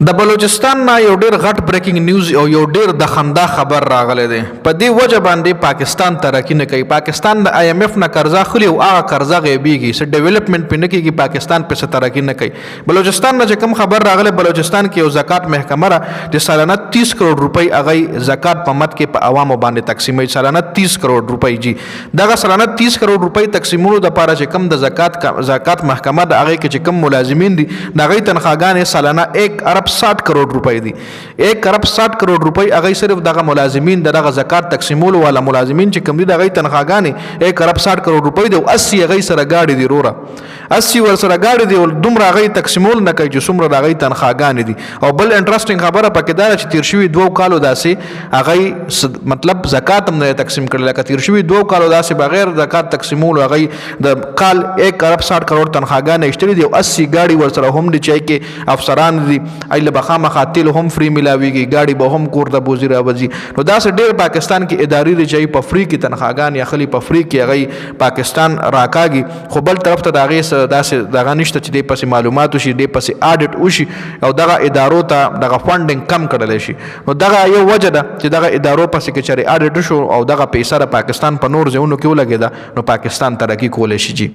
د بلوچستان نه یو ډیر غټ بریکینګ نیوز او یو ډیر د خندا خبر راغلی دی. په دې وجه باندې پاکستان ترقی نه کوي. پاکستان د آی ایم ایف نه قرضه خلی او هغه قرضه غیبیږي، څه ډیولپمنٹ پې نه کېږي، پاکستان په څه ترقی نه کوي. بلوچستان نه چې کوم خبر راغلی، بلوچستان کې یو زکات محکمه را چې سالانه 30 کروڑ روپۍ هغه زکات په مد کې په عوامو باندې تقسیموي. سالانه 30 کروڑ روپۍ جی دغه سالانه 30 کروڑ روپۍ تقسیمولو دپاره چې کوم د زکات محکمه د هغې کې چې کوم ملازمین دي د هغوی تنخواګانې سالانه 1 ارب 60 کروڑ روپۍ دي. 1 ارب 60 کروڑ روپۍ هغه صرف دغه ملازمین دغه زکات تقسیمولو والا ملازمین چې کوم دي د هغوی تنخواګانې 1 ارب 60 کروڑ روپۍ دي او 80 هغوی سره ګاډي دي وروره، 80 ور سره ګاډي دي او دومره هغوی تقسیمول نه کوي چې څومره د هغوی تنخواګانې دي. او بل انټرسټینګ خبره پکې دا ده چې تیر شوي 2 کالو داسې هغوی مطلب زکات هم نه تقسیم کړی، لکه تیر شوي 2 کالو داسې بغیر زکات تقسیمولو هغوی د کال 1 ارب 60 کروڑ تنخواګانې ایښتلي دي او 80 ګاډي ور سره هم دي چې کې افسران دي ایله به خامخا تیل هم فری ملاویږي، ګاډي به هم کور ته بوځي راوځي. نو داسې ډېر پاکستان کې ادارې دي چې په فری کې تنخواګانې اخلي، په فری کې هغوی پاکستان راکاږي، خو بل طرف ته د هغې داسې دغه نشته چې دې پسې معلومات وشي، دې پسې آډټ وشي او دغه ادارو ته دغه فنډینګ کم کړلی شي. نو دغه یو وجه ده چې دغه ادارو پسې که چېرې آډټ وشو او دغه پیسه د پاکستان په نور ځایونو کې ولګېده نو پاکستان ترقي کولی شي. جی